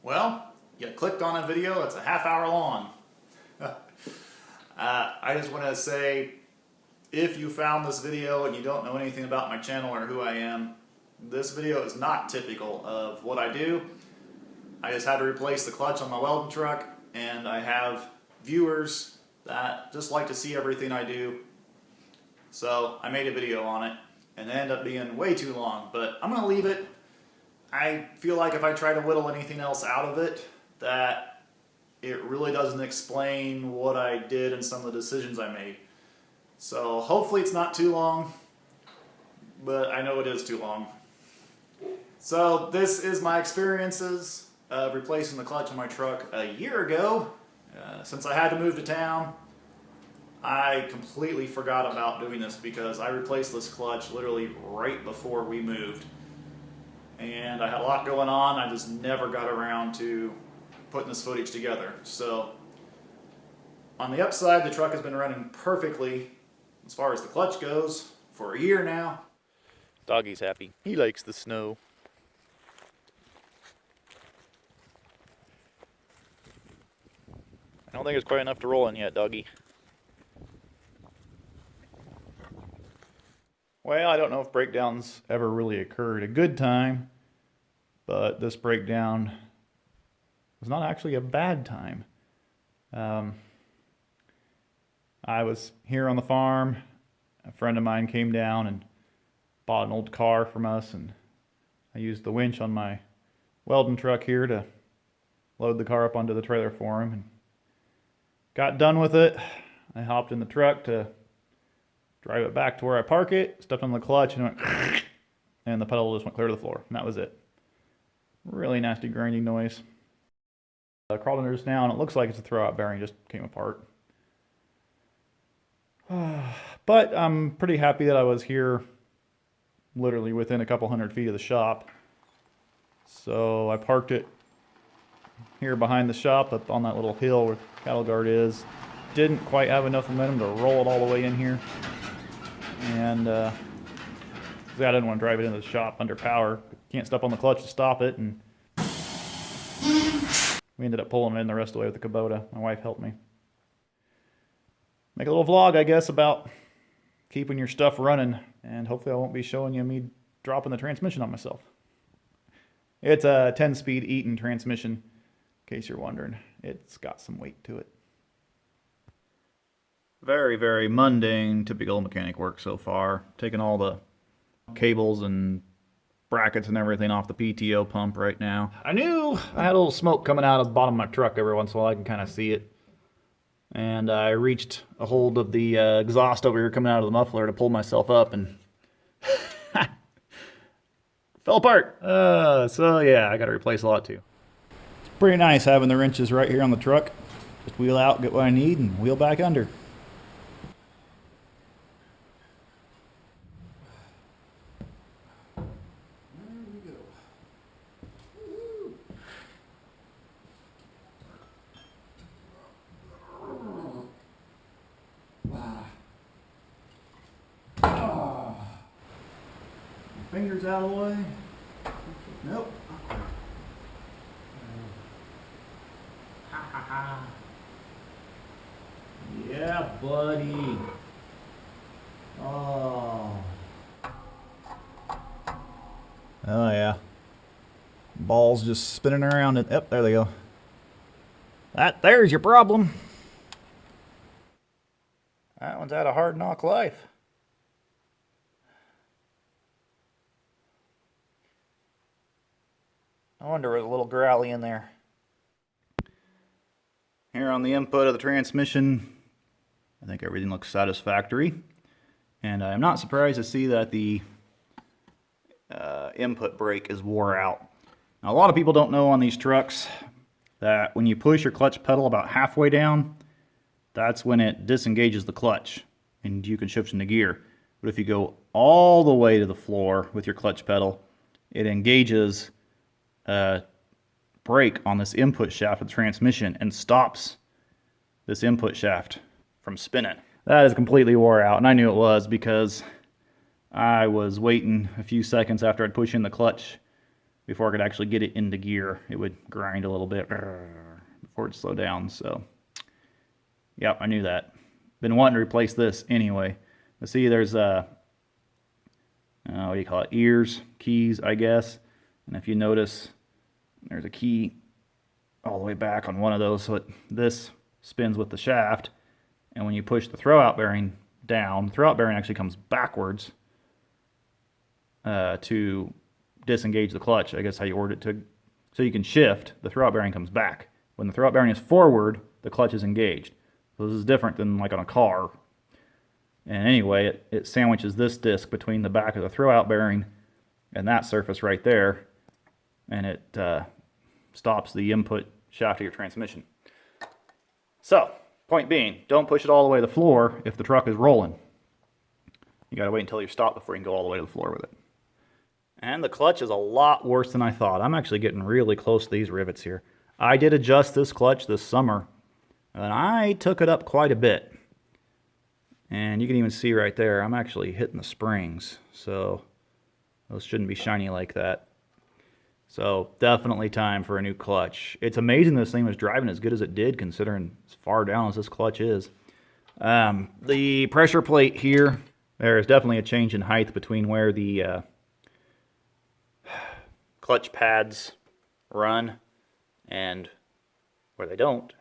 Well, you clicked on a video that's a half hour long. I just want to say, if you found this video and you don't know anything about my channel or who I am, this video is not typical of what I do. I just had to replace the clutch on my welding truck, and I have viewers that just like to see everything I do. So I made a video on it, and it ended up being way too long, but I'm going to leave it. I feel like if I try to whittle anything else out of it, that it really doesn't explain what I did and some of the decisions I made. So hopefully it's not too long, but I know it is too long. So this is my experiences of replacing the clutch on my truck a year ago. Since I had to move to town, I completely forgot about doing this because I replaced this clutch literally right before we moved. And I had a lot going on. I just never got around to putting this footage together. So on the upside, the truck has been running perfectly as far as the clutch goes for a year now. Doggy's happy. He likes the snow. I don't think it's quite enough to roll in yet, Doggy. Well, I don't know if breakdowns ever really occur at a good time, but this breakdown was not actually a bad time. I was here on the farm. A friend of mine came down and bought an old car from us, and I used the winch on my welding truck here to load the car up onto the trailer for him, and got done with it. I hopped in the truck to drive it back to where I park it, stepped on the clutch, and went and the pedal just went clear to the floor, and that was it. Really nasty grinding noise. I crawled under this now, and it looks like it's a throwout bearing, just came apart. But I'm pretty happy that I was here literally within a couple hundred feet of the shop. So I parked it here behind the shop up on that little hill where the cattle guard is. Didn't quite have enough momentum to roll it all the way in here. And I didn't want to drive it into the shop under power. Can't step on the clutch to stop it, and we ended up pulling it in the rest of the way with the Kubota. My wife helped me. Make a little vlog, I guess, about keeping your stuff running, and hopefully I won't be showing you me dropping the transmission on myself. It's a 10-speed Eaton transmission, in case you're wondering. It's got some weight to it. Very, very mundane, typical mechanic work so far. Taking all the cables and brackets and everything off the PTO pump right now. I knew I had a little smoke coming out of the bottom of my truck every once in a while. I can kind of see it. And I reached a hold of the exhaust over here coming out of the muffler to pull myself up, and fell apart. So yeah, I got to replace a lot too. It's pretty nice having the wrenches right here on the truck. Just wheel out, get what I need, and wheel back under. Fingers out of the way. Nope. Ha ha ha. Yeah, buddy. Oh. Oh yeah. Balls just spinning around it. Yep, there they go. There's your problem. That one's had a hard knock life. I wonder there's a little growly in there. Here on the input of the transmission, I think everything looks satisfactory. And I'm not surprised to see that the input brake is wore out. Now, a lot of people don't know on these trucks that when you push your clutch pedal about halfway down, that's when it disengages the clutch and you can shift into gear. But if you go all the way to the floor with your clutch pedal, it engages brake on this input shaft of the transmission and stops this input shaft from spinning. That is completely wore out, and I knew it was because I was waiting a few seconds after I'd push in the clutch before I could actually get it into gear. It would grind a little bit before it slowed down. So, yep, I knew that. Been wanting to replace this anyway. But see, there's what do you call it? Ears, keys, I guess. And if you notice, there's a key all the way back on one of those, so this spins with the shaft. And when you push the throwout bearing down, the throwout bearing actually comes backwards to disengage the clutch. I guess how you order it to, so you can shift. The throwout bearing comes back. When the throwout bearing is forward, the clutch is engaged. So this is different than like on a car. And anyway, it sandwiches this disc between the back of the throwout bearing and that surface right there, and it stops the input shaft of your transmission. So, point being, don't push it all the way to the floor if the truck is rolling. You gotta wait until you stop before you can go all the way to the floor with it. And the clutch is a lot worse than I thought. I'm actually getting really close to these rivets here. I did adjust this clutch this summer, and I took it up quite a bit. And you can even see right there, I'm actually hitting the springs. So those shouldn't be shiny like that. So definitely time for a new clutch. It's amazing this thing was driving as good as it did, considering as far down as this clutch is. The pressure plate here, there is definitely a change in height between where the clutch pads run and where they don't.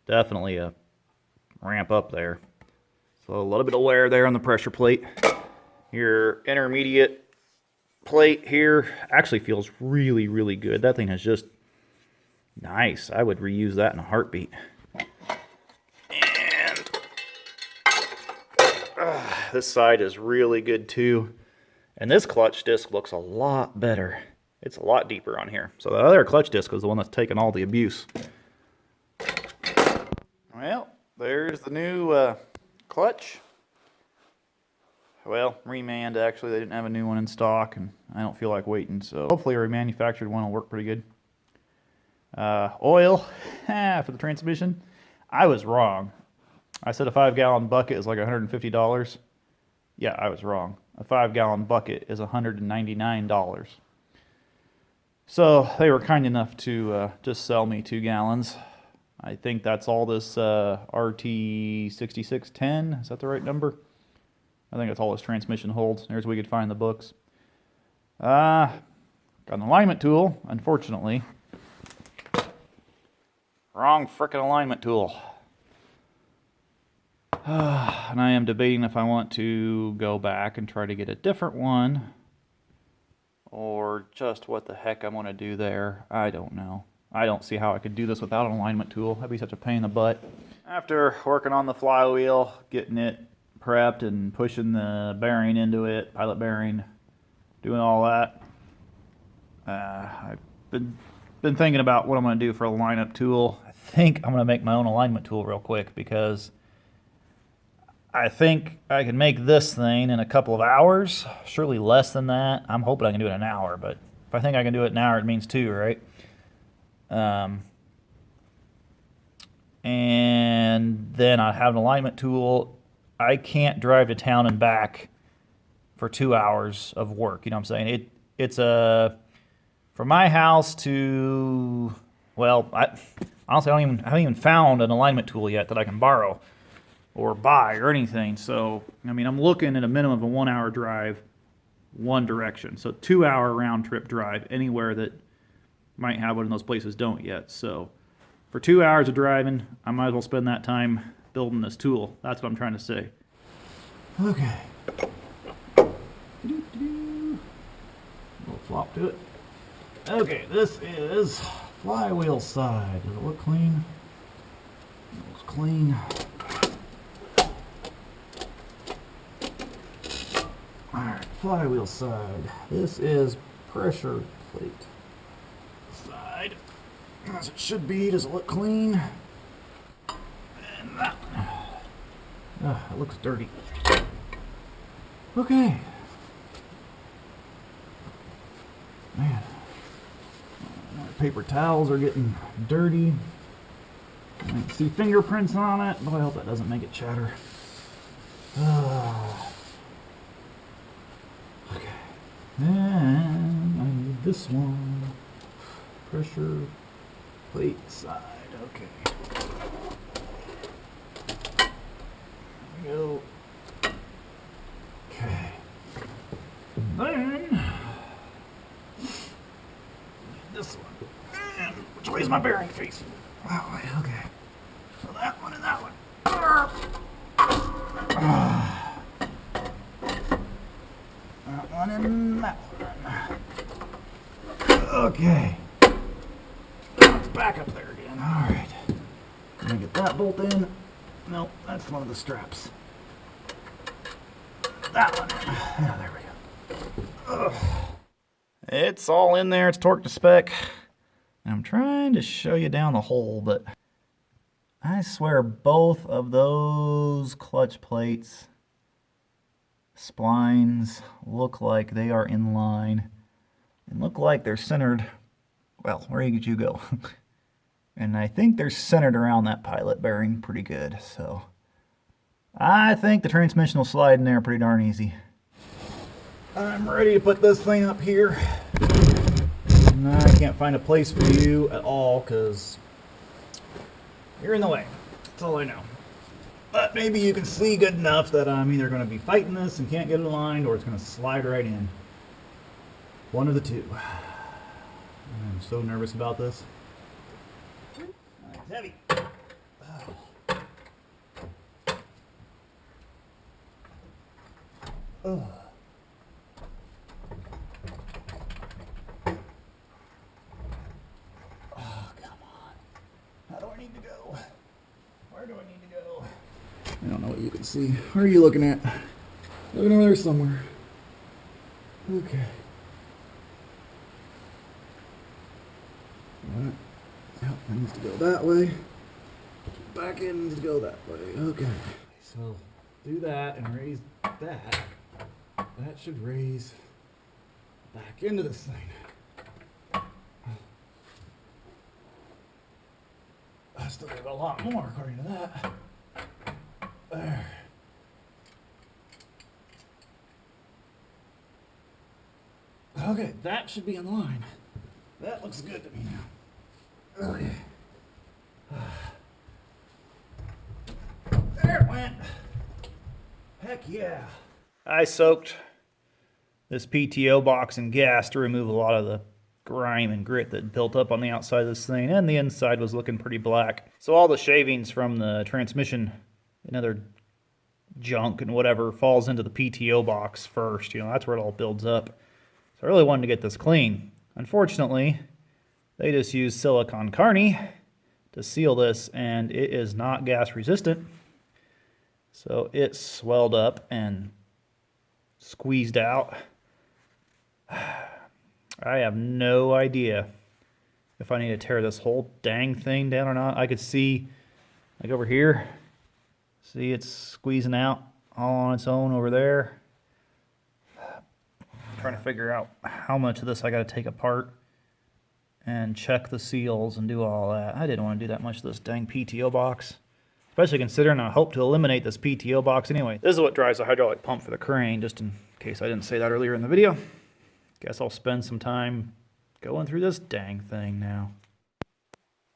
Definitely a ramp up there. So a little bit of wear there on the pressure plate. Your intermediate plate here actually feels really, really good. That thing is just nice. I would reuse that in a heartbeat. And this side is really good too. And this clutch disc looks a lot better. It's a lot deeper on here. So the other clutch disc was the one that's taken all the abuse. Well, there's the new clutch. Well, reman actually. They didn't have a new one in stock, and I don't feel like waiting, so hopefully a remanufactured one will work pretty good. Oil for the transmission. I was wrong. I said a 5-gallon bucket is like $150. Yeah, I was wrong. A 5-gallon bucket is $199. So they were kind enough to just sell me 2 gallons. I think that's all this RT6610. Is that the right number? I think that's all this transmission holds. There's where we could find the books. Got an alignment tool, unfortunately. Wrong frickin' alignment tool. And I am debating if I want to go back and try to get a different one, or just what the heck I want to do there. I don't know. I don't see how I could do this without an alignment tool. That'd be such a pain in the butt. After working on the flywheel, getting it prepped and pushing the bearing into it, pilot bearing, doing all that, I've been thinking about what I'm going to do for a lineup tool. I think I'm going to make my own alignment tool real quick, because I think I can make this thing in a couple of hours, surely less than that. I'm hoping I can do it in an hour, but if I think I can do it in an hour, it means 2, right? And then I have an alignment tool. I can't drive to town and back for 2 hours of work. You know what I'm saying? It's from my house to, well, honestly, I haven't even found an alignment tool yet that I can borrow or buy or anything. So, I mean, I'm looking at a minimum of a 1 hour drive, one direction. So 2 hour round trip drive anywhere that might have one of those places don't yet. So for 2 hours of driving, I might as well spend that time building this tool. That's what I'm trying to say. Okay. We'll flop to it. Okay, this is flywheel side. Does it look clean? It looks clean. Alright, flywheel side. This is pressure plate side. As it should be. Does it look clean? And that. It looks dirty. Okay. Man. My paper towels are getting dirty. I can see fingerprints on it, but I hope that doesn't make it chatter. Okay. And I need this one. Pressure plate side. Okay. There we go. Okay. Then this one. And which way is my bearing face? That way. Okay. So that one and that one. That one and that one. Okay. It's back up there again. Alright. Can I get that bolt in? Nope, that's one of the straps. That one. Yeah, there we go. Ugh. It's all in there. It's torqued to spec. I'm trying to show you down the hole, but I swear both of those clutch plates, splines, look like they are in line and look like they're centered. Well, where did you go? And I think they're centered around that pilot bearing pretty good. So I think the transmission will slide in there pretty darn easy. I'm ready to put this thing up here. And I can't find a place for you at all because you're in the way. That's all I know. But maybe you can see good enough that I'm either going to be fighting this and can't get it aligned, or it's going to slide right in. One of the two. I'm so nervous about this. It's heavy. Oh. Oh, come on. How do I need to go? Where do I need to go? I don't know what you can see. Where are you looking at? Looking over there somewhere. Okay. Alright. Yep, it needs to go that way. Back in needs to go that way. Okay. So do that and raise that. That should raise back into this thing. I still got a lot more according to that. There. Okay, that should be in line. That looks good to me now. Okay. There it went. Heck yeah. I soaked this PTO box in gas to remove a lot of the grime and grit that built up on the outside of this thing, and the inside was looking pretty black. So all the shavings from the transmission and other junk and whatever falls into the PTO box first. You know, that's where it all builds up. So I really wanted to get this clean. Unfortunately, they just used silicone carney to seal this, and it is not gas resistant. So it swelled up and squeezed out. I have no idea if I need to tear this whole dang thing down or not. I could see, like over here, see it's squeezing out all on its own over there. I'm trying to figure out how much of this I got to take apart and check the seals and do all that. I didn't want to do that much of this dang PTO box, especially considering I hope to eliminate this PTO box anyway. This is what drives the hydraulic pump for the crane, just in case I didn't say that earlier in the video. Guess I'll spend some time going through this dang thing now.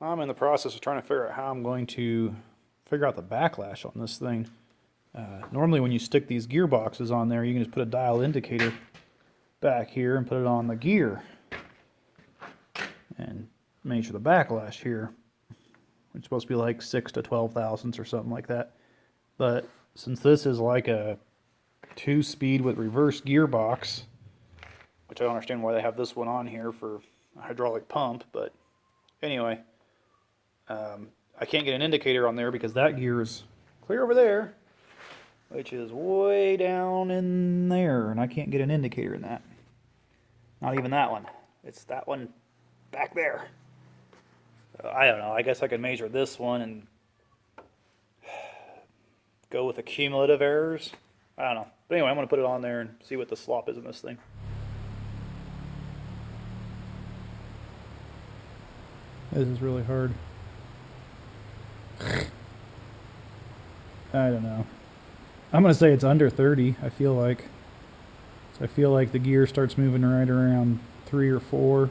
I'm in the process of trying to figure out how I'm going to figure out the backlash on this thing. Normally when you stick these gearboxes on there, you can just put a dial indicator back here and put it on the gear and measure the backlash here. It's supposed to be like 6 to 12 thousandths or something like that. But since this is like a 2-speed with reverse gearbox, which I don't understand why they have this one on here for a hydraulic pump, but anyway, I can't get an indicator on there because that gear is clear over there, which is way down in there, and I can't get an indicator in that. Not even that one. It's that one back there. So I don't know. I guess I could measure this one and go with the cumulative errors. I don't know. But anyway, I'm going to put it on there and see what the slop is in this thing. This is really hard. I don't know. I'm going to say it's under 30, I feel like. So I feel like the gear starts moving right around 3 or 4.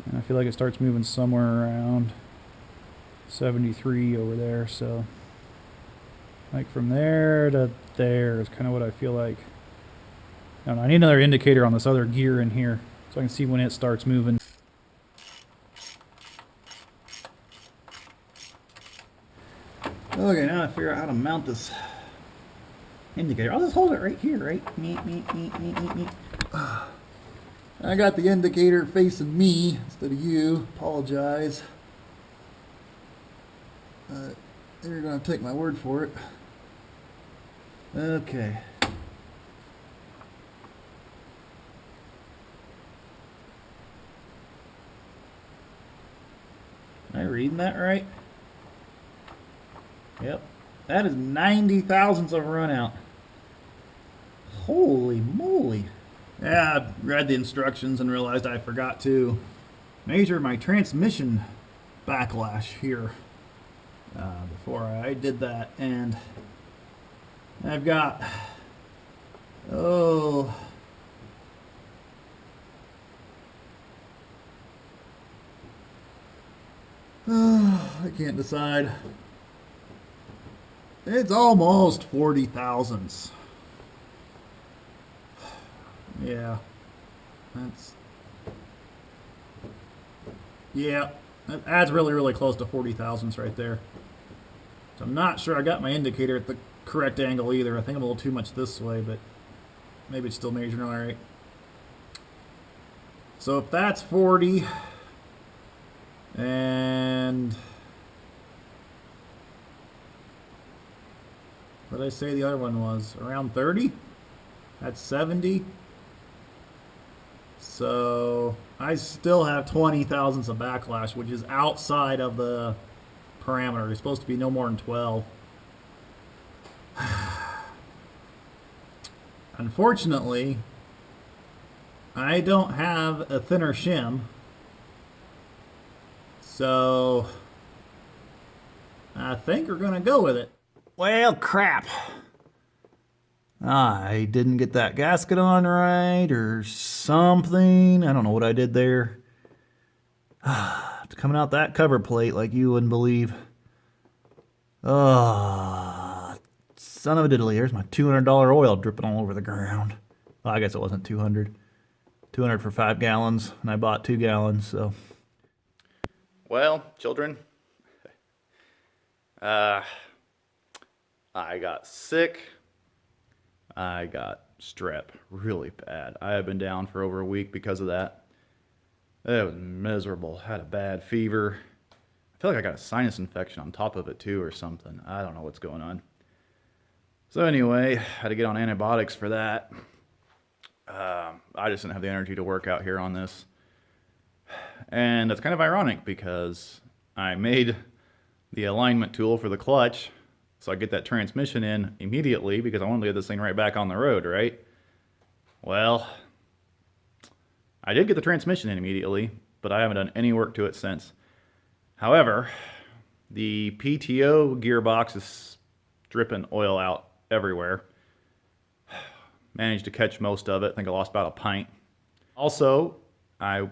And I feel like it starts moving somewhere around 73 over there, so like from there to there is kind of what I feel like. I don't know, I need another indicator on this other gear in here so I can see when it starts moving. Okay, now I figure out how to mount this indicator. I'll just hold it right here, right? I got the indicator facing me instead of you. Apologize. You're going to take my word for it. Okay. Am I reading that right? Yep. That is 90 thousandths of run out. Holy moly. Yeah, I read the instructions and realized I forgot to measure my transmission backlash here before I did that. And I've got, I can't decide. It's almost 40 thousandths. Yeah, that's really close to 40 thousandths right there. So I'm not sure I got my indicator at the correct angle either. I think I'm a little too much this way, but maybe it's still measuring all right. So if that's 40, and what did I say the other one was? Around 30? That's 70. So I still have 20 thousandths of backlash, which is outside of the parameter. It's supposed to be no more than 12. Unfortunately, I don't have a thinner shim. So I think we're going to go with it. Well, crap. I didn't get that gasket on right or something. I don't know what I did there. It's coming out that cover plate like you wouldn't believe. Son of a diddly. Here's my $200 oil dripping all over the ground. Well, I guess it wasn't 200. 200 for 5 gallons, and I bought 2 gallons, so. Well, children, I got sick. I got strep really bad. I have been down for over a week because of that. It was miserable. Had a bad fever. I feel like I got a sinus infection on top of it too or something. I don't know what's going on. So anyway, had to get on antibiotics for that. I just didn't have the energy to work out here on this. And that's kind of ironic because I made the alignment tool for the clutch so I get that transmission in immediately because I wanted to get this thing right back on the road, right? Well, I did get the transmission in immediately, but I haven't done any work to it since. However, the PTO gearbox is dripping oil out everywhere. Managed to catch most of it. I think I lost about a pint. Also, I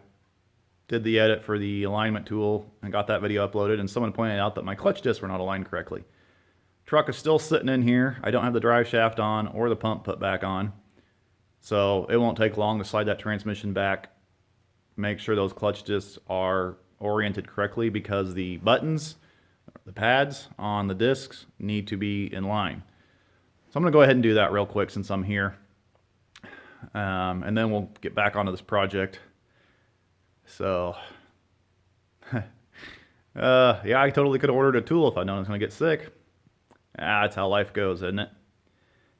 did the edit for the alignment tool and got that video uploaded, and someone pointed out that my clutch discs were not aligned correctly. Truck is still sitting in here. I don't have the drive shaft on or the pump put back on. So it won't take long to slide that transmission back. Make sure those clutch discs are oriented correctly because the buttons, the pads on the discs need to be in line. So I'm going to go ahead and do that real quick since I'm here. And then we'll get back onto this project. So, yeah, I totally could have ordered a tool if I'd known I was going to get sick. That's how life goes, isn't it?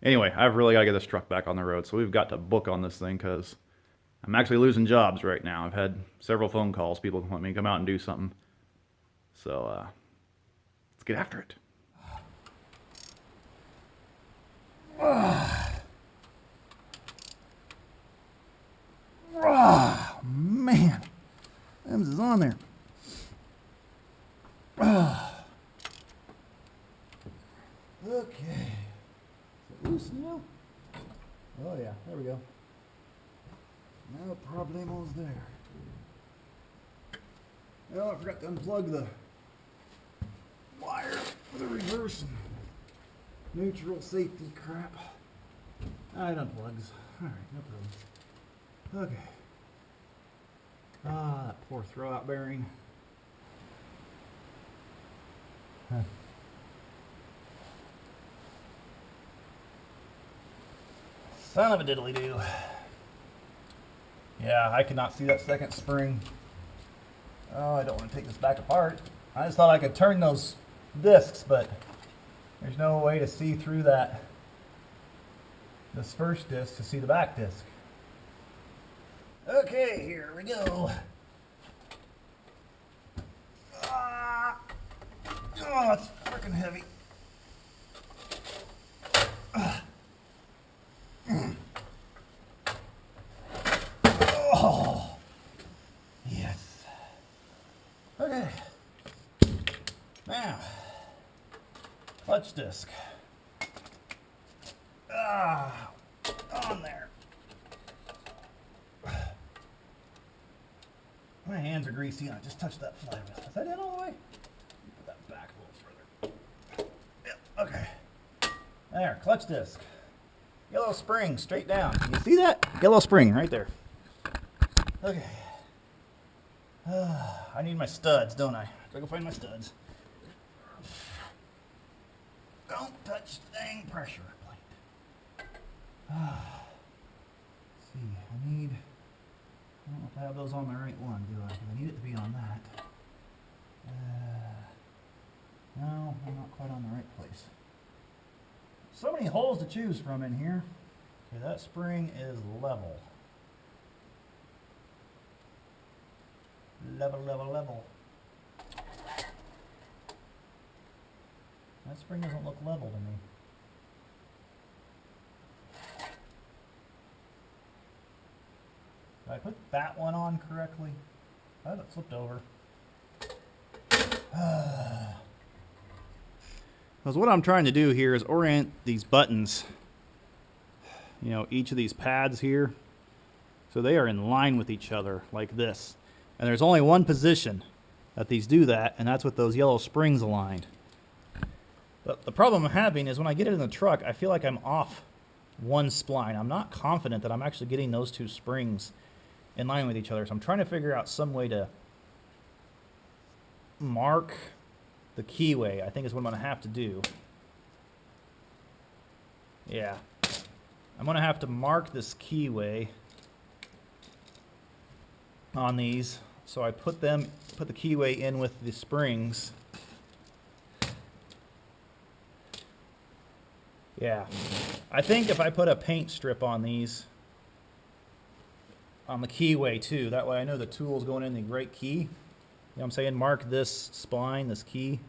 Anyway, I've really got to get this truck back on the road, so we've got to book on this thing because I'm actually losing jobs right now. I've had several phone calls. People want me to come out and do something. So, let's get after it. Oh, man. Ems is on there. Okay. Is it loose now? Oh yeah, there we go. No problemos there. Oh, I forgot to unplug the wire for the reverse and neutral safety crap. It unplugs. Alright, no problem. Okay. That poor throwout bearing. Huh. Son of a diddly-doo. Yeah, I cannot see that second spring. Oh, I don't want to take this back apart. I just thought I could turn those discs, but there's no way to see through this first disc to see the back disc. Okay, here we go. Oh, it's freaking heavy. Oh, yes. Okay. Now, clutch disc. On there. My hands are greasy and I just touched that flywheel. Is that in all the way? Put that back a little further. Yep, okay. There, clutch disc. Yellow spring straight down. Can you see that? Yellow spring right there. Okay. I need my studs, don't I? Gotta go find my studs. Don't touch the dang pressure plate. Let's see, I don't know if I have those on the right one, do I? 'Cause I need it to be on that. No, I'm not quite on the right place. So many holes to choose from in here. Okay, that spring is level. Level. That spring doesn't look level to me. Did I put that one on correctly? I thought it flipped over. Because what I'm trying to do here is orient these buttons, you know, each of these pads here, so they are in line with each other like this. And there's only one position that these do that, and that's with those yellow springs aligned. But the problem I'm having is when I get it in the truck, I feel like I'm off one spline. I'm not confident that I'm actually getting those two springs in line with each other. So I'm trying to figure out some way to mark the keyway. I think is what I'm going to have to do. Yeah. I'm going to have to mark this keyway on these. So I put the keyway in with the springs. Yeah. I think if I put a paint strip on these, on the keyway too, that way I know the tool's going in the right key. You know what I'm saying? Mark this spline, this key,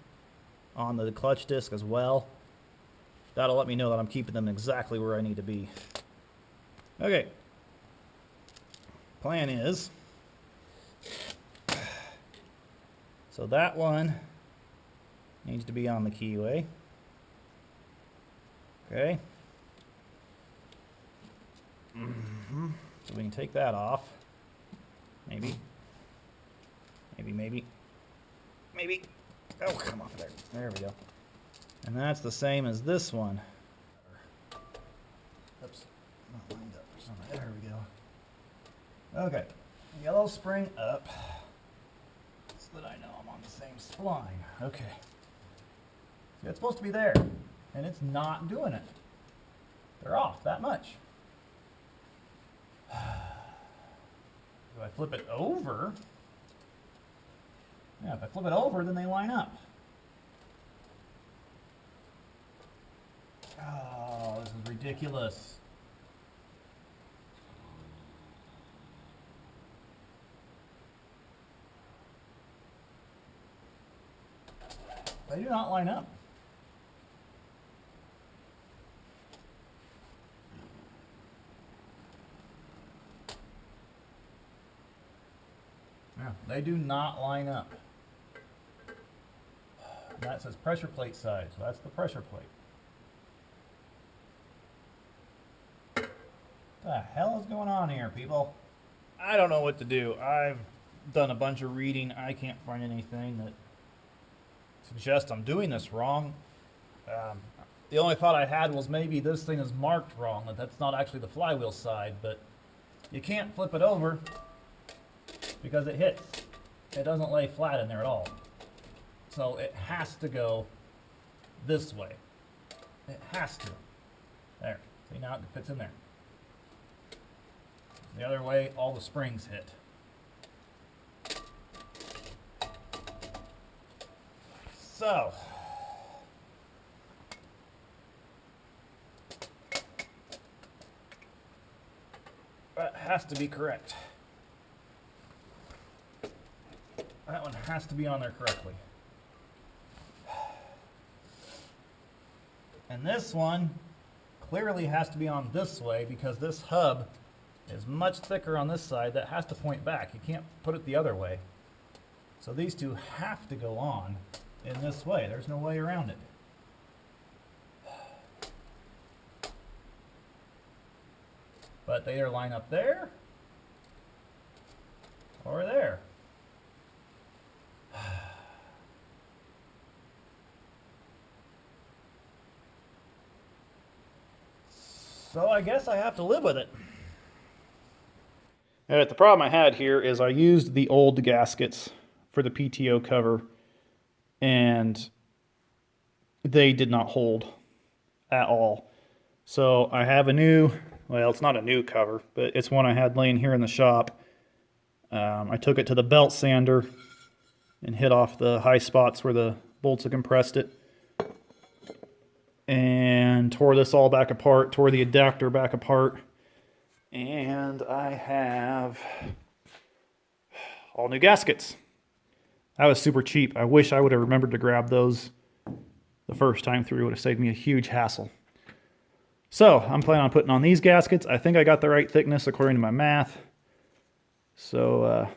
on the clutch disc as well. That'll let me know that I'm keeping them exactly where I need to be. Okay. Plan is, so that one needs to be on the keyway. Okay. So we can take that off. Maybe. Oh, come off there. There we go. And that's the same as this one. Oops. Not lined up for some. There we go. Okay. Yellow spring up. So that I know I'm on the same spline. Okay. See, it's supposed to be there. And it's not doing it. They're off that much. Do I flip it over? Yeah, if I flip it over, then they line up. Oh, this is ridiculous. They do not line up. Yeah, they do not line up. That says pressure plate side, so that's the pressure plate. What the hell is going on here, people? I don't know what to do. I've done a bunch of reading. I can't find anything that suggests I'm doing this wrong. The only thought I had was maybe this thing is marked wrong, that that's not actually the flywheel side, but you can't flip it over because it hits. It doesn't lay flat in there at all. So it has to go this way. It has to. There. See, now it fits in there. The other way, all the springs hit. So, that has to be correct. That one has to be on there correctly. And this one clearly has to be on this way because this hub is much thicker on this side. That has to point back. You can't put it the other way. So these two have to go on in this way. There's no way around it. But they either line up there or there. So I guess I have to live with it. The problem I had here is I used the old gaskets for the PTO cover, and they did not hold at all. So I have a new, well, it's not a new cover, but it's one I had laying here in the shop. I took it to the belt sander and hit off the high spots where the bolts had compressed it, and tore this all back apart, tore the adapter back apart, and I have all new gaskets. That was super cheap. I wish I would have remembered to grab those the first time through. It would have saved me a huge hassle. So I'm planning on putting on these gaskets. I think I got the right thickness according to my math. So,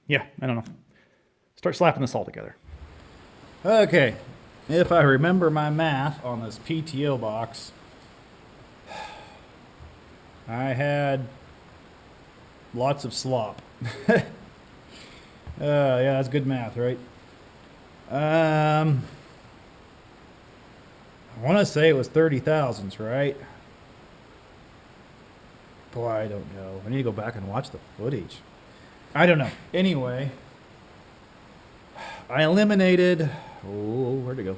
yeah, I don't know. Start slapping this all together. Okay, if I remember my math on this PTO box, I had lots of slop. Yeah, that's good math, right? I want to say it was 30 thousandths, right? Boy, I don't know. I need to go back and watch the footage. I don't know. Anyway, I eliminated, oh, where'd it go?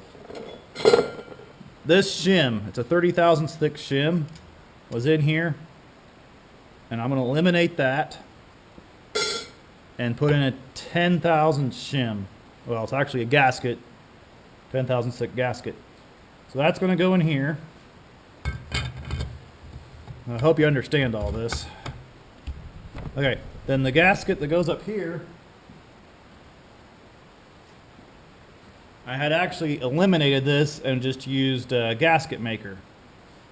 This shim, it's a 30 thousandths thick shim, was in here. And I'm going to eliminate that and put in a 10 thousandths shim. Well, it's actually a gasket, 10 thousandths thick gasket. So that's going to go in here. I hope you understand all this. Okay, then the gasket that goes up here, I had actually eliminated this and just used a gasket maker.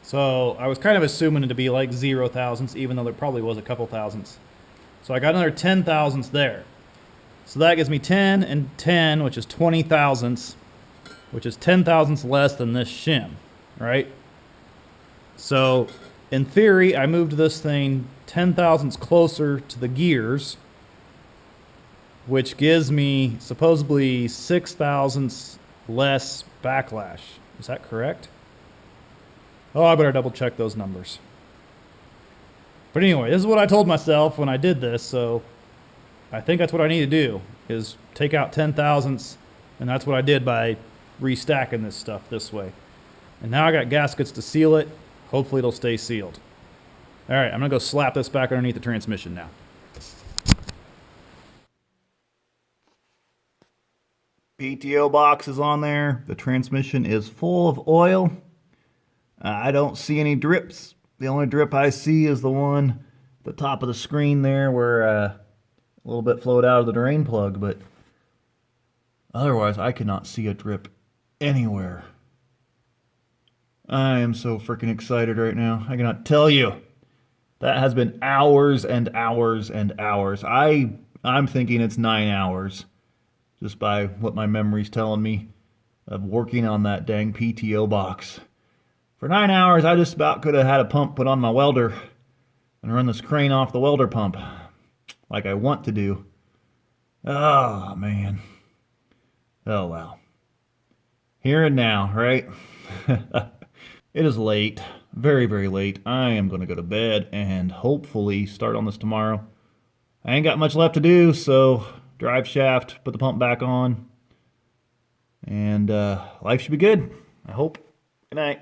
So I was kind of assuming it to be like 0 thousandths, even though there probably was a couple thousandths. So I got another 10 thousandths there. So that gives me 10 and 10, which is 20 thousandths, which is 10 thousandths less than this shim, right? So in theory, I moved this thing 10 thousandths closer to the gears, which gives me supposedly 6 thousandths less backlash. Is that correct? Oh, I better double check those numbers. But anyway, this is what I told myself when I did this, so I think that's what I need to do, is take out 10 thousandths, and that's what I did by restacking this stuff this way. And now I got gaskets to seal it. Hopefully it'll stay sealed. All right, I'm going to go slap this back underneath the transmission now. PTO box is on there. The transmission is full of oil. I don't see any drips. The only drip I see is the one at the top of the screen there where a little bit flowed out of the drain plug, but otherwise I cannot see a drip anywhere. I am so freaking excited right now. I cannot tell you. That has been hours and hours and hours. I'm thinking it's 9 hours, just by what my memory's telling me, of working on that dang PTO box. For 9 hours, I just about could have had a pump put on my welder. and run this crane off the welder pump like I want to do. Oh, man. Oh, well. Here and now, right? It is late. Very, very late. I am going to go to bed and hopefully start on this tomorrow. I ain't got much left to do, so drive shaft, put the pump back on, and life should be good. I hope. Good night.